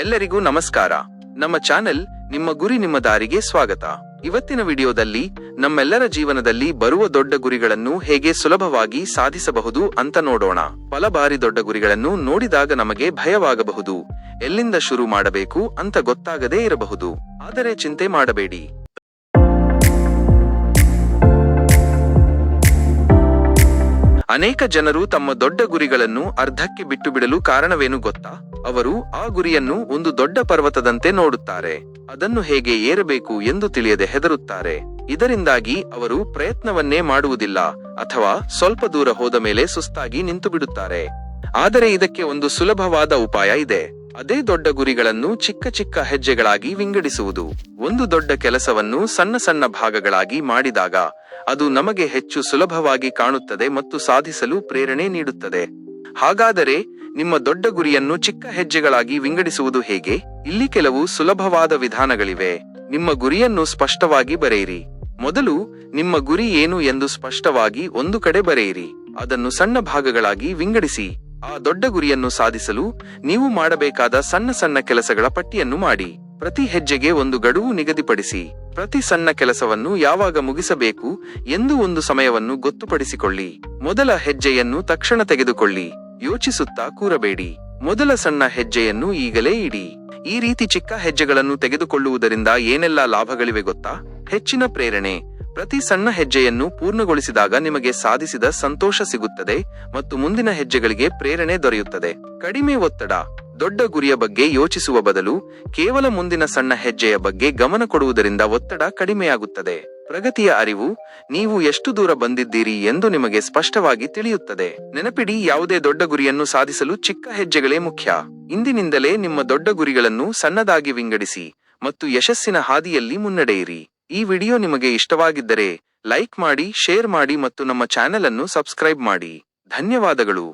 ಎಲ್ಲರಿಗೂ ನಮಸ್ಕಾರ. ನಮ್ಮ ಚಾನೆಲ್ ನಿಮ್ಮ ಗುರಿ ನಿಮ್ಮ ದಾರಿಗೆ ಸ್ವಾಗತ. ಇವತ್ತಿನ ವಿಡಿಯೋದಲ್ಲಿ ನಮ್ಮೆಲ್ಲರ ಜೀವನದಲ್ಲಿ ಬರುವ ದೊಡ್ಡ ಗುರಿಗಳನ್ನು ಹೇಗೆ ಸುಲಭವಾಗಿ ಸಾಧಿಸಬಹುದು ಅಂತ ನೋಡೋಣ. ಪಲ ಬಾರಿ ದೊಡ್ಡ ಗುರಿಗಳನ್ನು ನೋಡಿದಾಗ ನಮಗೆ ಭಯವಾಗಬಹುದು, ಎಲ್ಲಿಂದ ಶುರು ಮಾಡಬೇಕು ಅಂತ ಗೊತ್ತಾಗದೇ ಇರಬಹುದು. ಆದರೆ ಚಿಂತೆ ಮಾಡಬೇಡಿ. ಅನೇಕ ಜನರು ತಮ್ಮ ದೊಡ್ಡ ಗುರಿಗಳನ್ನು ಅರ್ಧಕ್ಕೆ ಬಿಟ್ಟು ಬಿಡಲು ಕಾರಣವೇನು ಗೊತ್ತಾ? ಅವರು ಆ ಗುರಿಯನ್ನು ಒಂದು ದೊಡ್ಡ ಪರ್ವತದಂತೆ ನೋಡುತ್ತಾರೆ. ಅದನ್ನು ಹೇಗೆ ಏರಬೇಕು ಎಂದು ತಿಳಿಯದೆ ಹೆದರುತ್ತಾರೆ. ಇದರಿಂದಾಗಿ ಅವರು ಪ್ರಯತ್ನವನ್ನೇ ಮಾಡುವುದಿಲ್ಲ ಅಥವಾ ಸ್ವಲ್ಪ ದೂರ ಹೋದ ಮೇಲೆ ಸುಸ್ತಾಗಿ ನಿಂತು ಬಿಡುತ್ತಾರೆ. ಆದರೆ ಇದಕ್ಕೆ ಒಂದು ಸುಲಭವಾದ ಉಪಾಯ ಇದೆ. ಅದೇ ದೊಡ್ಡ ಗುರಿಗಳನ್ನು ಚಿಕ್ಕ ಚಿಕ್ಕ ಹೆಜ್ಜೆಗಳಾಗಿ ವಿಂಗಡಿಸುವುದು. ಒಂದು ದೊಡ್ಡ ಕೆಲಸವನ್ನು ಸಣ್ಣ ಸಣ್ಣ ಭಾಗಗಳಾಗಿ ಮಾಡಿದಾಗ ಅದು ನಮಗೆ ಹೆಚ್ಚು ಸುಲಭವಾಗಿ ಕಾಣುತ್ತದೆ ಮತ್ತು ಸಾಧಿಸಲು ಪ್ರೇರಣೆ ನೀಡುತ್ತದೆ. ಹಾಗಾದರೆ ನಿಮ್ಮ ದೊಡ್ಡ ಗುರಿಯನ್ನು ಚಿಕ್ಕ ಹೆಜ್ಜೆಗಳಾಗಿ ವಿಂಗಡಿಸುವುದು ಹೇಗೆ? ಇಲ್ಲಿ ಕೆಲವು ಸುಲಭವಾದ ವಿಧಾನಗಳಿವೆ. ನಿಮ್ಮ ಗುರಿಯನ್ನು ಸ್ಪಷ್ಟವಾಗಿ ಬರೆಯಿರಿ. ಮೊದಲು ನಿಮ್ಮ ಗುರಿ ಏನು ಎಂದು ಸ್ಪಷ್ಟವಾಗಿ ಒಂದು ಕಡೆ ಬರೆಯಿರಿ. ಅದನ್ನು ಸಣ್ಣ ಭಾಗಗಳಾಗಿ ವಿಂಗಡಿಸಿ. ಆ ದೊಡ್ಡ ಗುರಿಯನ್ನು ಸಾಧಿಸಲು ನೀವು ಮಾಡಬೇಕಾದ ಸಣ್ಣ ಸಣ್ಣ ಕೆಲಸಗಳ ಪಟ್ಟಿಯನ್ನು ಮಾಡಿ. ಪ್ರತಿ ಹೆಜ್ಜೆಗೆ ಒಂದು ಗಡುವು ನಿಗದಿಪಡಿಸಿ. ಪ್ರತಿ ಸಣ್ಣ ಕೆಲಸವನ್ನು ಯಾವಾಗ ಮುಗಿಸಬೇಕು ಎಂದು ಒಂದು ಸಮಯವನ್ನು ಗೊತ್ತುಪಡಿಸಿಕೊಳ್ಳಿ. ಮೊದಲ ಹೆಜ್ಜೆಯನ್ನು ತಕ್ಷಣ ತೆಗೆದುಕೊಳ್ಳಿ. ಯೋಚಿಸುತ್ತಾ ಕೂರಬೇಡಿ. ಮೊದಲ ಸಣ್ಣ ಹೆಜ್ಜೆಯನ್ನು ಈಗಲೇ ಇಡಿ. ಈ ರೀತಿ ಚಿಕ್ಕ ಹೆಜ್ಜೆಗಳನ್ನು ತೆಗೆದುಕೊಳ್ಳುವುದರಿಂದ ಏನೆಲ್ಲ ಲಾಭಗಳಿವೆ ಗೊತ್ತಾ? ಹೆಚ್ಚಿನ ಪ್ರೇರಣೆ. ಪ್ರತಿ ಸಣ್ಣ ಹೆಜ್ಜೆಯನ್ನು ಪೂರ್ಣಗೊಳಿಸಿದಾಗ ನಿಮಗೆ ಸಾಧಿಸಿದ ಸಂತೋಷ ಸಿಗುತ್ತದೆ ಮತ್ತು ಮುಂದಿನ ಹೆಜ್ಜೆಗಳಿಗೆ ಪ್ರೇರಣೆ ದೊರೆಯುತ್ತದೆ. ಕಡಿಮೆ ಒತ್ತಡ. ದೊಡ್ಡ ಗುರಿಯ ಬಗ್ಗೆ ಯೋಚಿಸುವ ಬದಲು ಕೇವಲ ಮುಂದಿನ ಸಣ್ಣ ಹೆಜ್ಜೆಯ ಬಗ್ಗೆ ಗಮನ ಕೊಡುವುದರಿಂದ ಒತ್ತಡ ಕಡಿಮೆಯಾಗುತ್ತದೆ. ಪ್ರಗತಿಯ ಅರಿವು. ನೀವು ಎಷ್ಟು ದೂರ ಬಂದಿದ್ದೀರಿ ಎಂದು ನಿಮಗೆ ಸ್ಪಷ್ಟವಾಗಿ ತಿಳಿಯುತ್ತದೆ. ನೆನಪಿಡಿ, ಯಾವುದೇ ದೊಡ್ಡ ಗುರಿಯನ್ನು ಸಾಧಿಸಲು ಚಿಕ್ಕ ಹೆಜ್ಜೆಗಳೇ ಮುಖ್ಯ. ಇಂದಿನಿಂದಲೇ ನಿಮ್ಮ ದೊಡ್ಡ ಗುರಿಗಳನ್ನು ಸಣ್ಣದಾಗಿ ವಿಂಗಡಿಸಿ ಮತ್ತು ಯಶಸ್ಸಿನ ಹಾದಿಯಲ್ಲಿ ಮುನ್ನಡೆಯಿರಿ. ಈ ವಿಡಿಯೋ ನಿಮಗೆ ಇಷ್ಟವಾಗಿದ್ದರೆ ಲೈಕ್ ಮಾಡಿ, ಶೇರ್ ಮಾಡಿ ಮತ್ತು ನಮ್ಮ ಚಾನೆಲ್ ಅನ್ನು ಸಬ್ಸ್ಕ್ರೈಬ್ ಮಾಡಿ. ಧನ್ಯವಾದಗಳು.